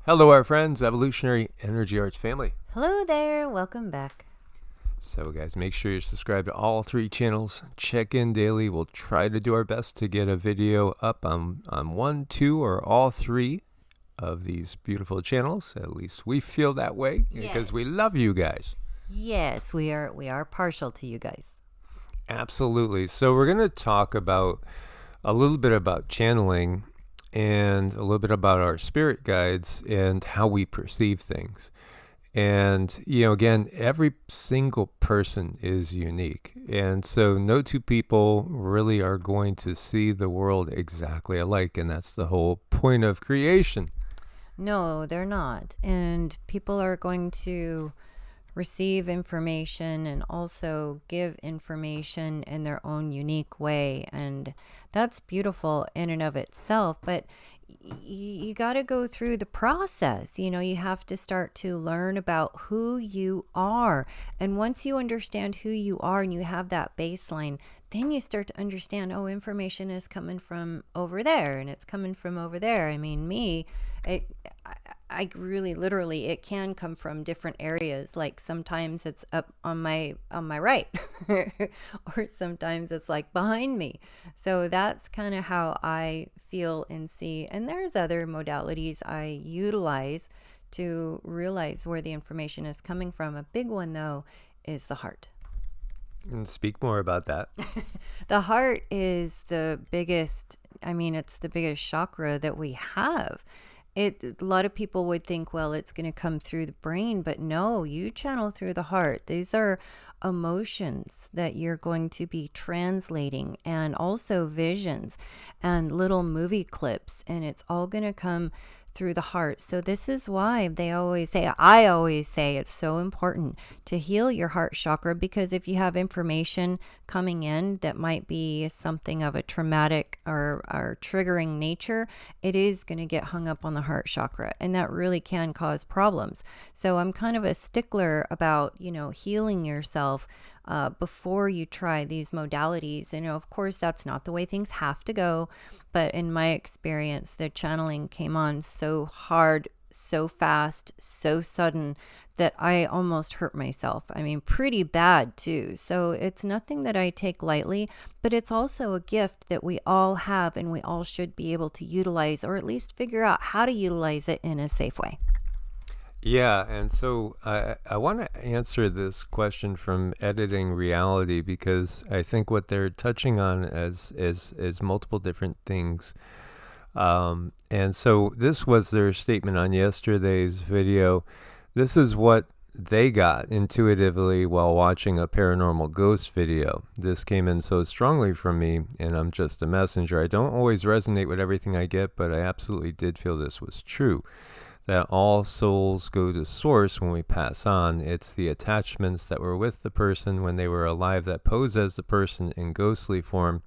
Hello, our friends, Evolutionary Energy Arts family. Hello there, welcome back. So, guys, make sure you're subscribed to all 3 channels. Check in daily. We'll try to do our best to get a video up on 1, 2, or all 3 of these beautiful channels. At least we feel that way because we love you guys. Yes, we are partial to you guys. Absolutely. So we're going to talk about a little bit about channeling and a little bit about our spirit guides and how we perceive things. And, again, every single person is unique. And so no 2 people really are going to see the world exactly alike. And that's the whole point of creation. No, they're not. And people are going to receive information and also give information in their own unique way. And that's beautiful in and of itself. But you got to go through the process. You have to start to learn about who you are. And once you understand who you are and you have that baseline, then you start to understand, information is coming from over there and it's coming from over there. I mean, I really literally, it can come from different areas. Like sometimes it's up on my right or sometimes it's like behind me. So that's kind of how I feel and see. And there's other modalities I utilize to realize where the information is coming from. A big one though is the heart. And speak more about that. The heart is the biggest, it's the biggest chakra that we have. A lot of people would think, well, it's going to come through the brain, but no, you channel through the heart. These are emotions that you're going to be translating, and also visions and little movie clips, and it's all going to come through the heart. So this is why I always say it's so important to heal your heart chakra, because if you have information coming in that might be something of a traumatic or triggering nature, it is going to get hung up on the heart chakra, and that really can cause problems. So I'm kind of a stickler about, healing yourself before you try these modalities. And of course, that's not the way things have to go. But in my experience, the channeling came on so hard, so fast, so sudden that I almost hurt myself. Pretty bad too. So it's nothing that I take lightly, but it's also a gift that we all have and we all should be able to utilize, or at least figure out how to utilize it in a safe way. Yeah, and so I want to answer this question from Editing Reality, because I think what they're touching on is multiple different things. And so this was their statement on yesterday's video. This is what they got intuitively while watching a paranormal ghost video. This came in so strongly from me, and I'm just a messenger. I don't always resonate with everything I get, but I absolutely did feel this was true. That all souls go to source when we pass on. It's the attachments that were with the person when they were alive that pose as the person in ghostly form.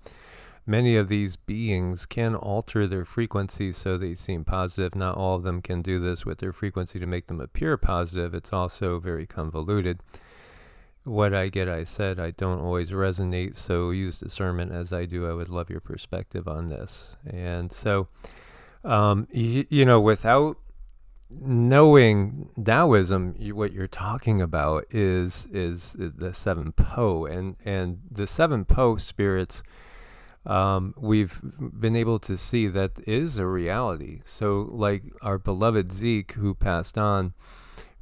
Many of these beings can alter their frequency so they seem positive. Not all of them can do this with their frequency to make them appear positive. It's also very convoluted. What I get, I said, I don't always resonate, so use discernment as I do. I would love your perspective on this. And so, without knowing Taoism, what you're talking about is the 7 Po, and the 7 Po spirits. We've been able to see that is a reality. So, like our beloved Zeke, who passed on,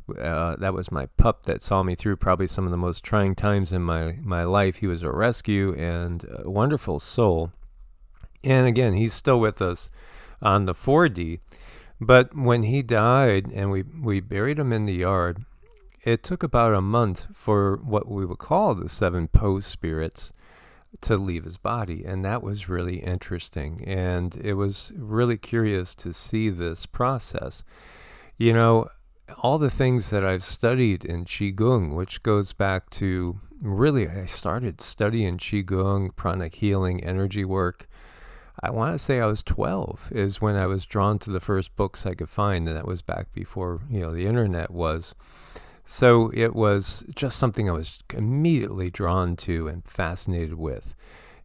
that was my pup that saw me through probably some of the most trying times in my life. He was a rescue and a wonderful soul. And again, he's still with us on the 4D. But when he died and we buried him in the yard, it took about a month for what we would call the 7 Po spirits to leave his body. And that was really interesting. And it was really curious to see this process. All the things that I've studied in Qigong, which goes back to really, I started studying Qigong, Pranic healing, energy work. I want to say I was 12 is when I was drawn to the first books I could find, and that was back before, the internet was. So it was just something I was immediately drawn to and fascinated with.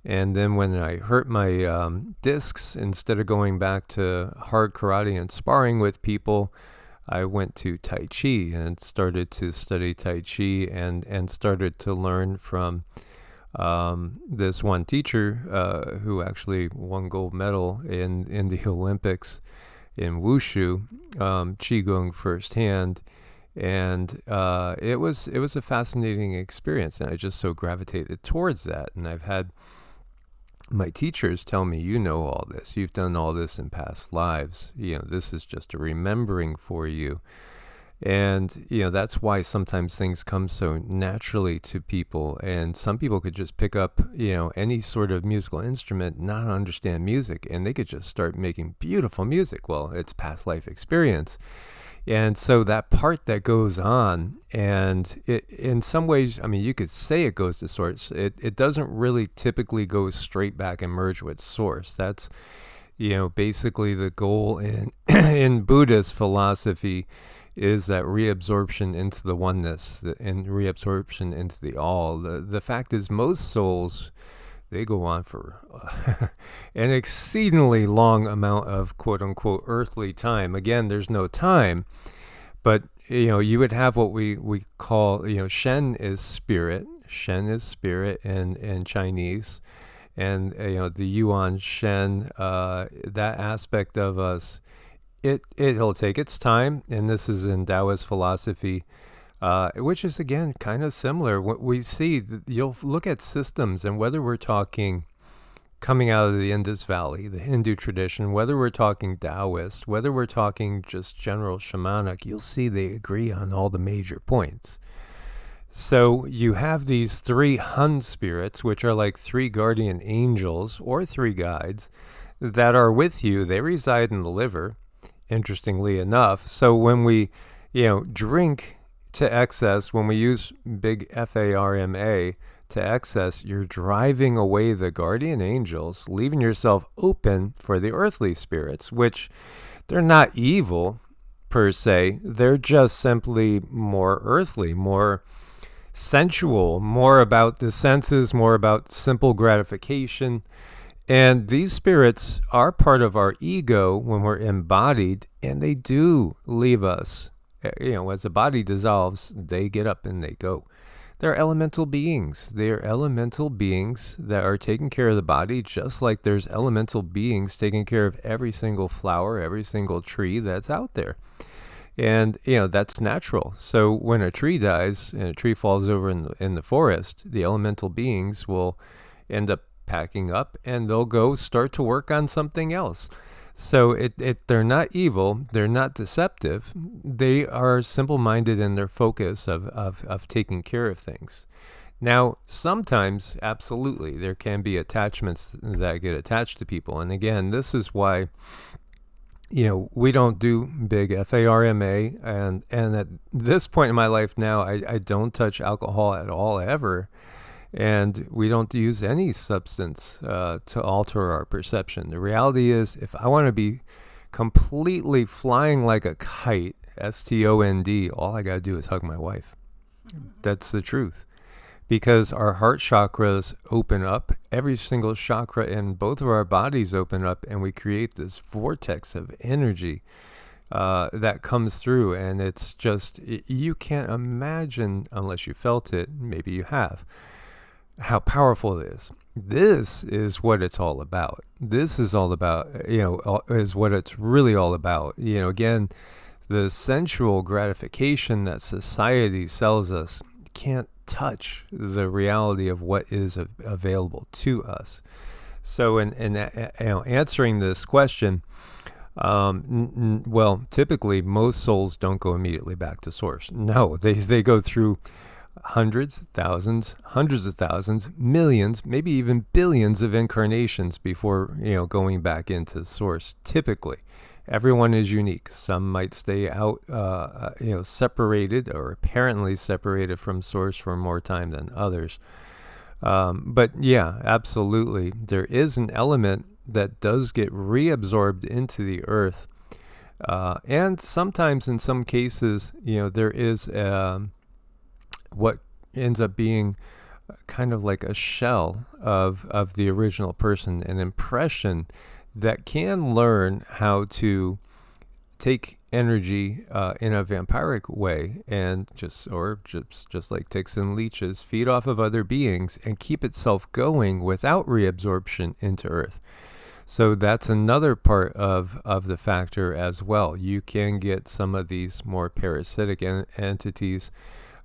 And then when I hurt my discs, instead of going back to hard karate and sparring with people, I went to Tai Chi and started to study Tai Chi and started to learn from this one teacher who actually won gold medal in the Olympics in Wushu, Qigong firsthand. And it was a fascinating experience, and I just so gravitated towards that. And I've had my teachers tell me, you know all this, you've done all this in past lives, this is just a remembering for you. And that's why sometimes things come so naturally to people, and some people could just pick up any sort of musical instrument, not understand music, and they could just start making beautiful music. Well, it's past life experience. And so that part that goes on, and it, in some ways, I mean, you could say it goes to source. It doesn't really typically go straight back and merge with source. That's, basically the goal in in Buddhist philosophy is that reabsorption into the oneness and reabsorption into the all. The fact is, most souls, they go on for an exceedingly long amount of quote unquote earthly time. Again, there's no time, but you would have what we call, Shen is spirit. Shen is spirit in Chinese, and the Yuan Shen, that aspect of us, it'll take its time, and this is in Taoist philosophy. Which is, again, kind of similar. What we see, you'll look at systems, and whether we're talking coming out of the Indus Valley, the Hindu tradition, whether we're talking Taoist, whether we're talking just general shamanic, you'll see they agree on all the major points. So you have these 3 Hun spirits, which are like 3 guardian angels or 3 guides that are with you. They reside in the liver, interestingly enough. So when we, drink to excess, when we use big pharma to excess, you're driving away the guardian angels, leaving yourself open for the earthly spirits, which they're not evil per se. They're just simply more earthly, more sensual, more about the senses, more about simple gratification. And these spirits are part of our ego when we're embodied, and they do leave us. As the body dissolves, they get up and they go. They're elemental beings. They are elemental beings that are taking care of the body, just like there's elemental beings taking care of every single flower, every single tree that's out there. And, that's natural. So when a tree dies and a tree falls over in the forest, the elemental beings will end up packing up, and they'll go start to work on something else. So they're not evil, they're not deceptive, they are simple-minded in their focus of taking care of things. Now, sometimes, absolutely, there can be attachments that get attached to people. And again, this is why, we don't do big pharma, and at this point in my life now, I don't touch alcohol at all, ever. And we don't use any substance to alter our perception. The reality is, if I want to be completely flying like a kite, STOND, all I got to do is hug my wife. That's the truth. Because our heart chakras open up, every single chakra in both of our bodies open up, and we create this vortex of energy that comes through. And it's just, you can't imagine, unless you felt it, maybe you have, how powerful it is. This is what it's all about. This is all about, is what it's really all about. Again, the sensual gratification that society sells us can't touch the reality of what is available to us. So in answering this question, well, typically most souls don't go immediately back to source. No, they go through hundreds of thousands, millions, maybe even billions of incarnations before, going back into source. Typically, everyone is unique. Some might stay out, separated or apparently separated from source for more time than others. But yeah, absolutely. There is an element that does get reabsorbed into the earth. And sometimes in some cases, there is what ends up being kind of like a shell of the original person, an impression that can learn how to take energy in a vampiric way, and just like ticks and leeches, feed off of other beings and keep itself going without reabsorption into Earth. So that's another part of the factor as well. You can get some of these more parasitic entities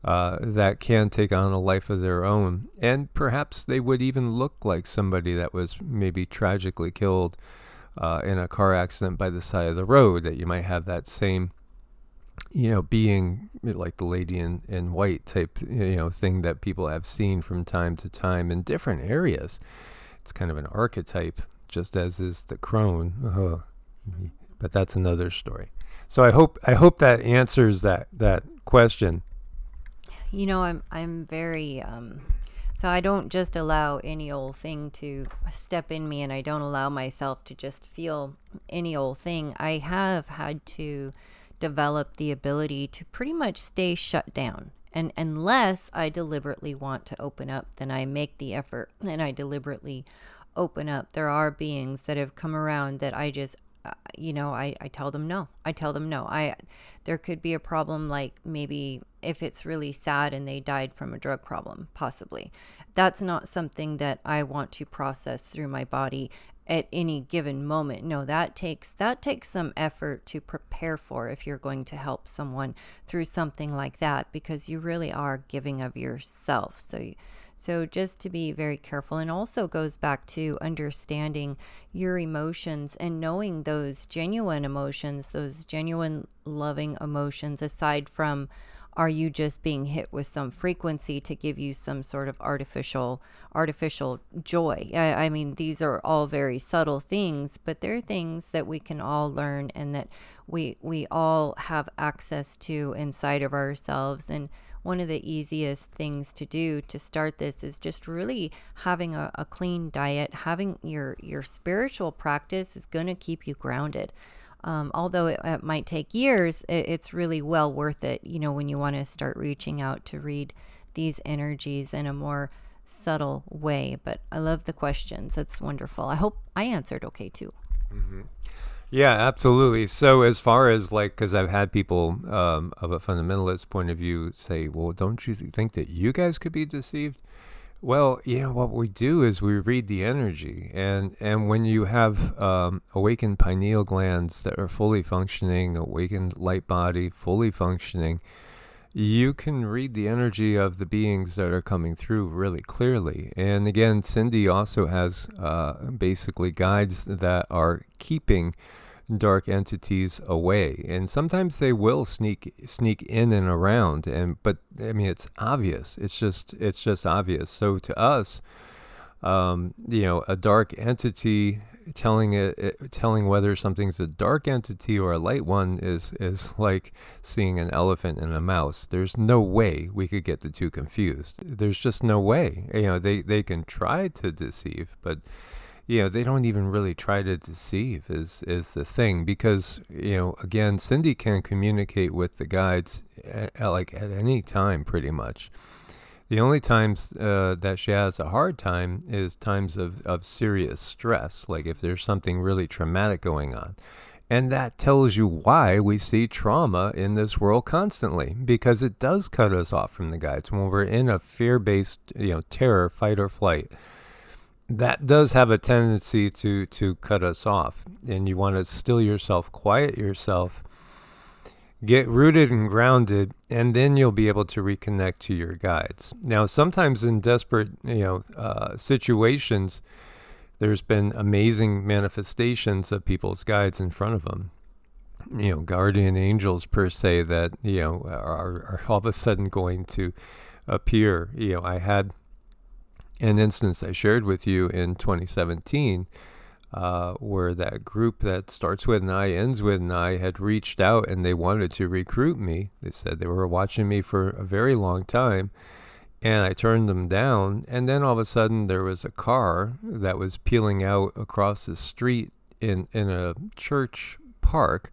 that can take on a life of their own, and perhaps they would even look like somebody that was maybe tragically killed in a car accident by the side of the road, that you might have that same, being like the lady in white type, thing that people have seen from time to time in different areas. It's kind of an archetype, just as is the crone. But that's another story. So I hope that answers that question. I'm very so I don't just allow any old thing to step in me, and I don't allow myself to just feel any old thing. I have had to develop the ability to pretty much stay shut down. And unless I deliberately want to open up, then I make the effort and I deliberately open up. There are beings that have come around that I just I tell them no. There could be a problem, like maybe if it's really sad and they died from a drug problem, possibly. That's not something that I want to process through my body at any given moment. No, that takes some effort to prepare for if you're going to help someone through something like that, because you really are giving of yourself. So just to be very careful, and also goes back to understanding your emotions and knowing those genuine emotions, those genuine loving emotions, aside from, are you just being hit with some frequency to give you some sort of artificial joy? I mean, these are all very subtle things, but they're things that we can all learn, and that we all have access to inside of ourselves. And one of the easiest things to do to start this is just really having a clean diet. Having your spiritual practice is going to keep you grounded. Although it might take years, it's really well worth it, when you want to start reaching out to read these energies in a more subtle way. But I love the questions. That's wonderful. I hope I answered okay too. Mm-hmm. Yeah, absolutely. So as far as because I've had people of a fundamentalist point of view say, well, don't you think that you guys could be deceived? Well, yeah, what we do is we read the energy, and when you have awakened pineal glands that are fully functioning, awakened light body fully functioning, you can read the energy of the beings that are coming through really clearly. And again, Cindy also has basically guides that are keeping dark entities away, and sometimes they will sneak in and around, but I mean, it's obvious. It's just obvious. So to us, a dark entity telling whether something's a dark entity or a light one is like seeing an elephant and a mouse. There's no way we could get the two confused. There's just no way. They can try to deceive, but they don't even really try to deceive is the thing, because again, Cindy can communicate with the guides at any time pretty much. The only times that she has a hard time is times of serious stress, like if there's something really traumatic going on. And that tells you why we see trauma in this world constantly, because it does cut us off from the guides. When we're in a fear-based, terror, fight or flight, that does have a tendency to cut us off. And you want to still yourself, quiet yourself, get rooted and grounded, and then you'll be able to reconnect to your guides. Now, sometimes in desperate, situations, there's been amazing manifestations of people's guides in front of them. Guardian angels per se that, are all of a sudden going to appear. I had an instance I shared with you in 2017, where that group that starts with an I, ends with an I, had reached out and they wanted to recruit me. They said they were watching me for a very long time, and I turned them down. And then all of a sudden there was a car that was peeling out across the street in a church park.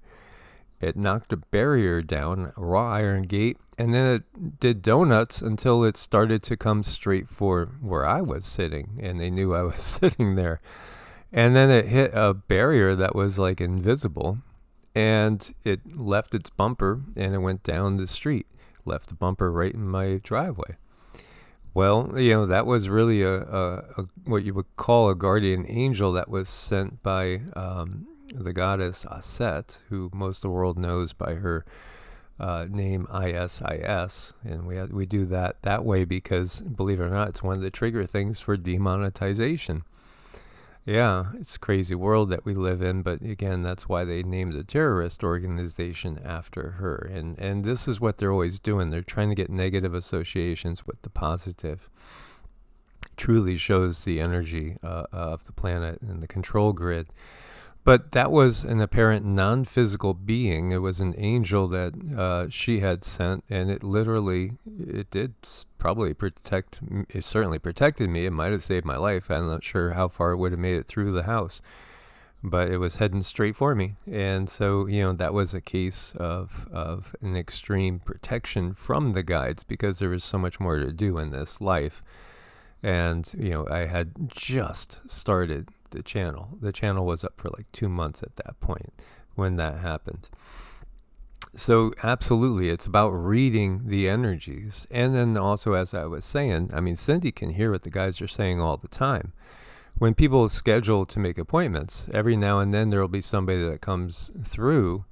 It knocked a barrier down, a wrought iron gate, and then it did donuts until it started to come straight for where I was sitting, and they knew I was sitting there. And then it hit a barrier that was invisible, and it left its bumper and it went down the street, left the bumper right in my driveway. Well, that was really a what you would call a guardian angel that was sent by the goddess Aset, who most of the world knows by her name Isis, and we do that way because, believe it or not, it's one of the trigger things for demonetization. Yeah, it's a crazy world that we live in, but again, that's why they named a terrorist organization after her. And this is what they're always doing. They're trying to get negative associations with the positive. Truly shows the energy of the planet and the control grid. But that was an apparent non-physical being. It was an angel that she had sent, and it did probably protect. It certainly protected me. It might have saved my life. I'm not sure how far it would have made it through the house, but it was heading straight for me. And so, that was a case of an extreme protection from the guides, because there was so much more to do in this life. And, I had just started the channel. The channel was up for like 2 months at that point when that happened. So absolutely, it's about reading the energies. And then also, as I was saying, Cindy can hear what the guys are saying all the time. When people schedule to make appointments, every now and then there will be somebody that comes through,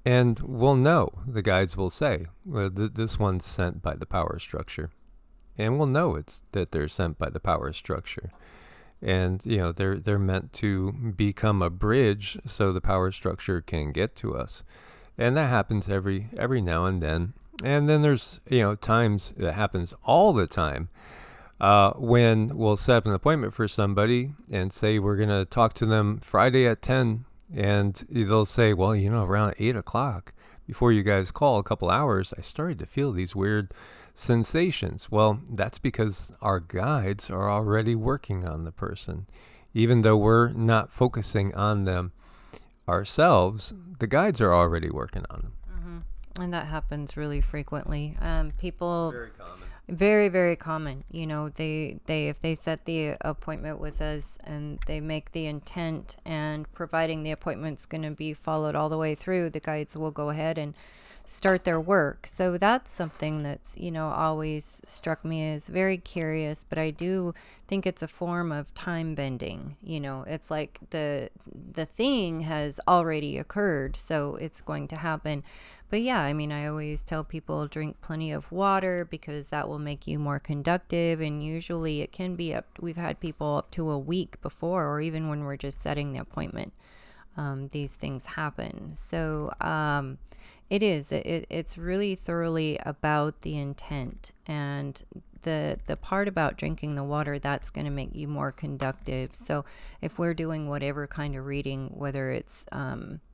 and we'll know. The guides will say, well, this one's sent by the power structure. And we'll know that they're sent by the power structure. And, they're meant to become a bridge so the power structure can get to us. And that happens every now and then. And then there's, times that happens all the time when we'll set up an appointment for somebody and say we're going to talk to them Friday at 10. And they'll say, well, around 8 o'clock, before you guys call, a couple hours, I started to feel these weird sensations. Well, that's because our guides are already working on the person. Even though we're not focusing on them ourselves, the guides are already working on them. Mm-hmm. And that happens really frequently. People... Very common. Very, very common. They if they set the appointment with us and they make the intent, and providing the appointment's going to be followed all the way through, the guides will go ahead and start their work. So that's something that's, always struck me as very curious, but I do think it's a form of time bending. It's like the thing has already occurred, so it's going to happen. But yeah, I always tell people drink plenty of water, because that will make you more conductive. And usually it can be we've had people up to a week before, or even when we're just setting the appointment, these things happen. So it's really thoroughly about the intent, and the part about drinking the water, that's going to make you more conductive. So if we're doing whatever kind of reading, whether it's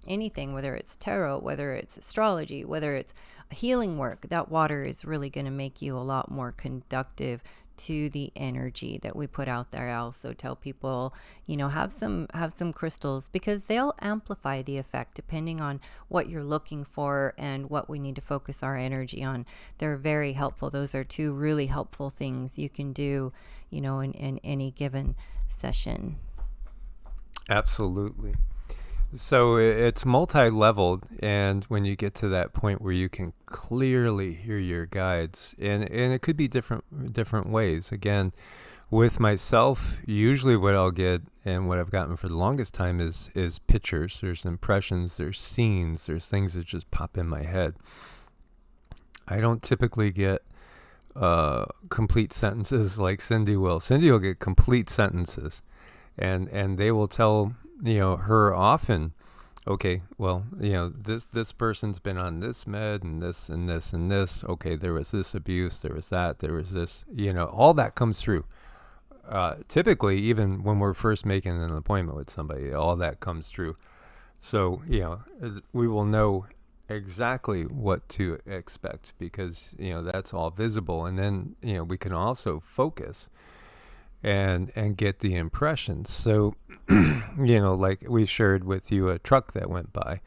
anything, whether it's tarot, whether it's astrology, whether it's healing work, that water is really going to make you a lot more conductive to the energy that we put out there. I also tell people, have some crystals, because they'll amplify the effect depending on what you're looking for and what we need to focus our energy on. They're very helpful. Those are two really helpful things you can do, in any given session. Absolutely. So it's multi-leveled, and when you get to that point where you can clearly hear your guides, and it could be different ways. Again, with myself, usually what I'll get, and what I've gotten for the longest time, is pictures. There's impressions, there's scenes, there's things that just pop in my head. I don't typically get complete sentences like Cindy will. Cindy will get complete sentences, and they will tell her often, okay, well, this person's been on this med and this and this and this. Okay, there was this abuse, there was that, there was this, all that comes through. Typically, even when we're first making an appointment with somebody, all that comes through. So, we will know exactly what to expect, because, that's all visible. And then, we can also focus and get the impressions. So, like we shared with you a truck that went by,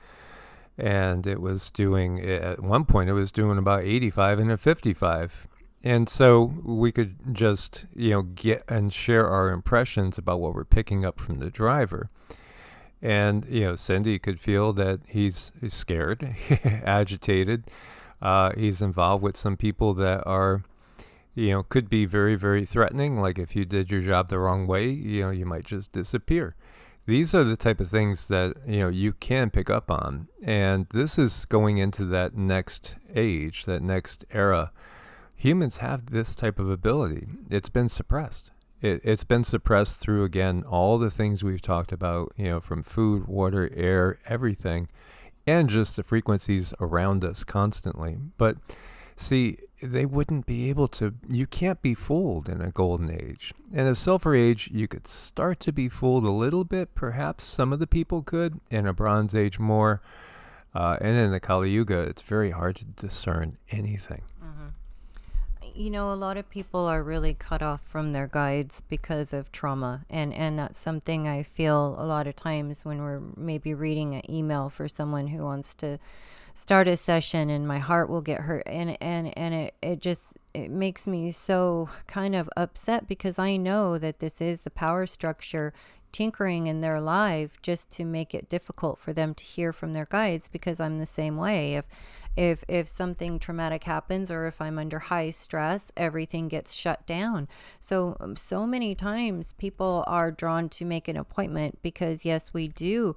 and it was doing, at one point it was doing about 85 and a 55. And so we could just, get and share our impressions about what we're picking up from the driver. And, Cindy could feel that he's scared, agitated. He's involved with some people that are, could be very, very threatening. Like if you did your job the wrong way, you might just disappear. These are the type of things that, you can pick up on. And this is going into that next age, that next era. Humans have this type of ability. It's been suppressed. It's been suppressed through, again, all the things we've talked about, from food, water, air, everything, and just the frequencies around us constantly. But see, they wouldn't be able to, you can't be fooled in a golden age. In a silver age, you could start to be fooled a little bit. Perhaps some of the people could. In a bronze age, more. And in the Kali Yuga, it's very hard to discern anything. A lot of people are really cut off from their guides because of trauma. And that's something I feel a lot of times when we're maybe reading an email for someone who wants to start a session, and my heart will get hurt. And it makes me so kind of upset, because I know that this is the power structure tinkering in their life just to make it difficult for them to hear from their guides, because I'm the same way. If something traumatic happens, or if I'm under high stress, everything gets shut down. So many times people are drawn to make an appointment because, yes, we do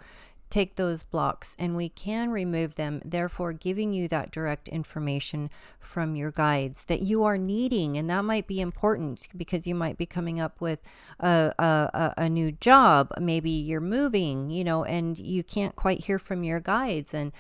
take those blocks and we can remove them, therefore giving you that direct information from your guides that you are needing. And that might be important, because you might be coming up with a new job. Maybe you're moving, and you can't quite hear from your guides. And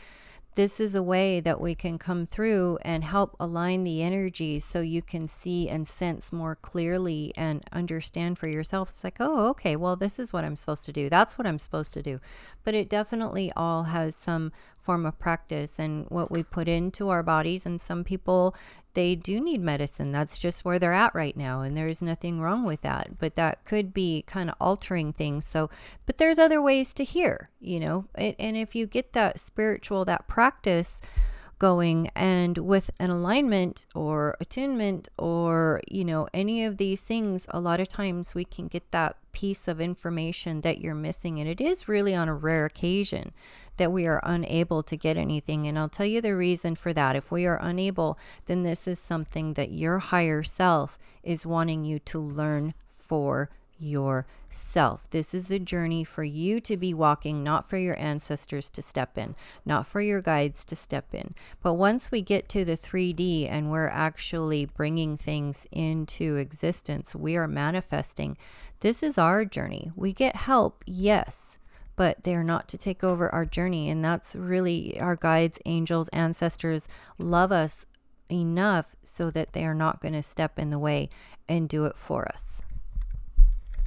this is a way that we can come through and help align the energies so you can see and sense more clearly and understand for yourself. It's like, oh, okay, well, this is what I'm supposed to do. That's what I'm supposed to do. But it definitely all has some form of practice and what we put into our bodies. And some people, they do need medicine. That's just where they're at right now. And there's nothing wrong with that. But that could be kind of altering things. So, but there's other ways to hear, and if you get that spiritual, that practice going, and with an alignment or attunement or, any of these things, a lot of times we can get that piece of information that you're missing. And it is really on a rare occasion that we are unable to get anything. And I'll tell you the reason for that. If we are unable, then this is something that your higher self is wanting you to learn for yourself. This is a journey for you to be walking, not for your ancestors to step in, not for your guides to step in. But once we get to the 3D and we're actually bringing things into existence, we are manifesting. This is our journey. We get help, yes, but they're not to take over our journey. And that's really our guides, angels, ancestors love us enough so that they are not going to step in the way and do it for us.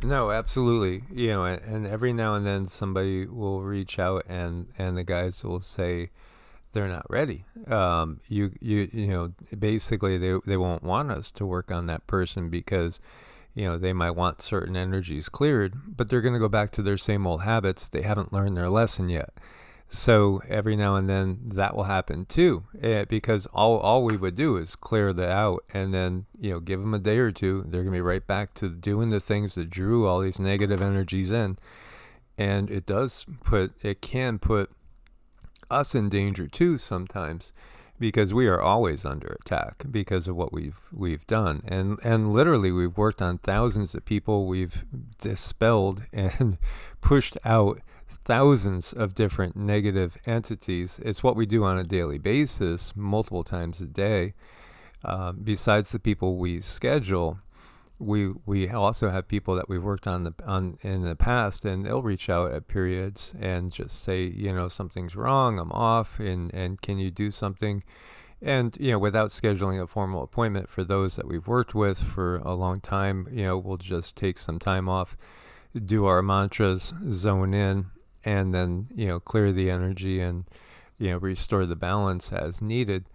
No, absolutely. And every now and then somebody will reach out and the guys will say they're not ready. Basically they won't want us to work on that person because, they might want certain energies cleared, but they're going to go back to their same old habits. They haven't learned their lesson yet. So every now and then that will happen too, because all we would do is clear that out, and then give them a day or two. They're gonna be right back to doing the things that drew all these negative energies in, and it can put us in danger too sometimes, because we are always under attack because of what we've done, and literally we've worked on thousands of people. We've dispelled and pushed out thousands of different negative entities. It's what we do on a daily basis, multiple times a day. Besides the people we schedule, we also have people that we've worked on in the past, and they'll reach out at periods and just say, something's wrong, I'm off, and can you do something? And without scheduling a formal appointment, for those that we've worked with for a long time, we'll just take some time off, do our mantras, zone in, and then clear the energy and restore the balance as needed,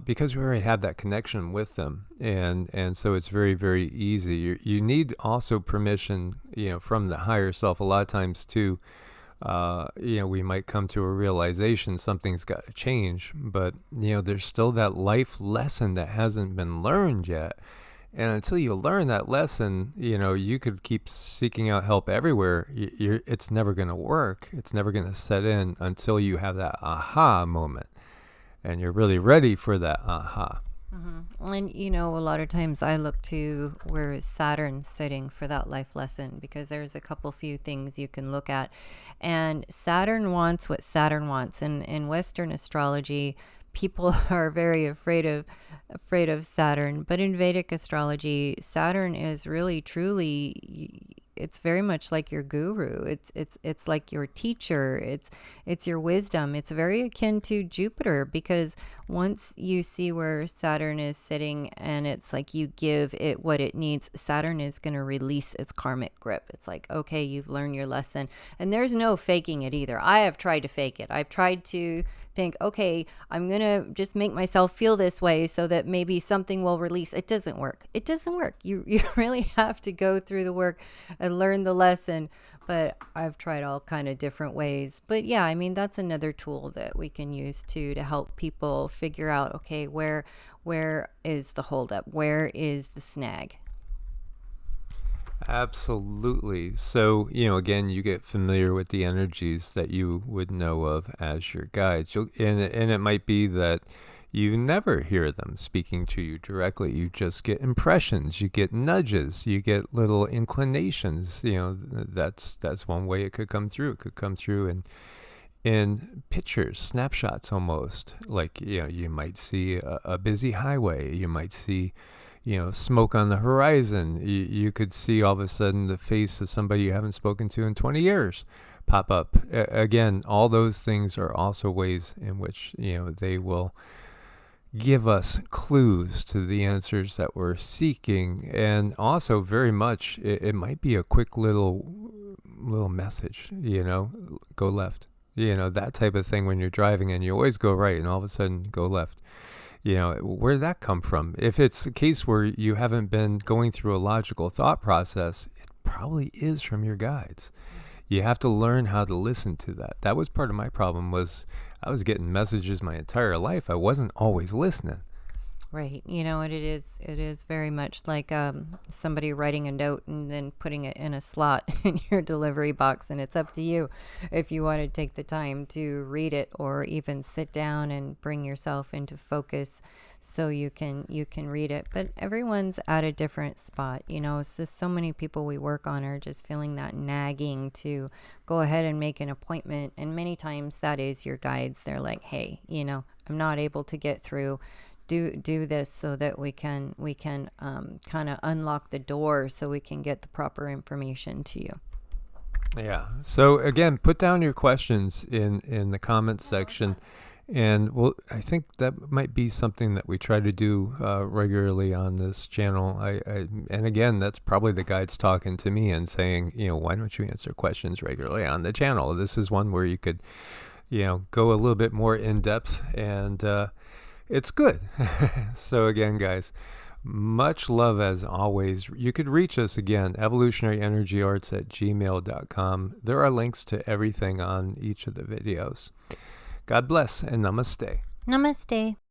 because we already have that connection with them, and so it's very, very easy. You need also permission from the higher self a lot of times too. We might come to a realization something's got to change, but there's still that life lesson that hasn't been learned yet. And until you learn that lesson, you could keep seeking out help everywhere. It's never going to work. It's never going to set in until you have that aha moment. And you're really ready for that aha. Mm-hmm. And a lot of times I look to where is Saturn sitting for that life lesson, because there's a few things you can look at. And Saturn wants what Saturn wants. And in Western astrology, people are very afraid of Saturn, but in Vedic astrology, Saturn is really truly, it's very much like your guru. It's like your teacher. It's your wisdom. It's very akin to Jupiter, because once you see where Saturn is sitting and it's like you give it what it needs, Saturn is going to release its karmic grip. It's like, okay, you've learned your lesson. And there's no faking it either. I have tried to fake it. I've tried to think, okay, I'm going to just make myself feel this way so that maybe something will release. It doesn't work. It doesn't work. You really have to go through the work and learn the lesson. But I've tried all kind of different ways. But yeah, I mean, that's another tool that we can use to help people figure out, okay, where is the holdup? Where is the snag? Absolutely. So, again, you get familiar with the energies that you would know of as your guides. And it might be that you never hear them speaking to you directly. You just get impressions, you get nudges, you get little inclinations. That's one way it could come through. It could come through in pictures, snapshots almost. Like, you might see a busy highway. You might see smoke on the horizon. You could see all of a sudden the face of somebody you haven't spoken to in 20 years pop up. Again, all those things are also ways in which, they will give us clues to the answers that we're seeking. And also very much, it might be a quick little message, go left, that type of thing when you're driving and you always go right and all of a sudden go left. Where did that come from? If it's the case where you haven't been going through a logical thought process, it probably is from your guides. You have to learn how to listen to that. That was part of my problem, was I was getting messages my entire life. I wasn't always listening. Right. It is very much like somebody writing a note and then putting it in a slot in your delivery box. And it's up to you if you want to take the time to read it or even sit down and bring yourself into focus so you can read it. But everyone's at a different spot. It's just so many people we work on are just feeling that nagging to go ahead and make an appointment. And many times that is your guides. They're like, hey, I'm not able to get through. Do this so that we can kind of unlock the door so we can get the proper information to you. Yeah. So again, put down your questions in the comments section, and I think that might be something that we try to do regularly on this channel. And again, that's probably the guides talking to me and saying, why don't you answer questions regularly on the channel? This is one where you could, go a little bit more in depth, and it's good. So again, guys, much love as always. You could reach us again, evolutionaryenergyarts@gmail.com. There are links to everything on each of the videos. God bless and namaste. Namaste.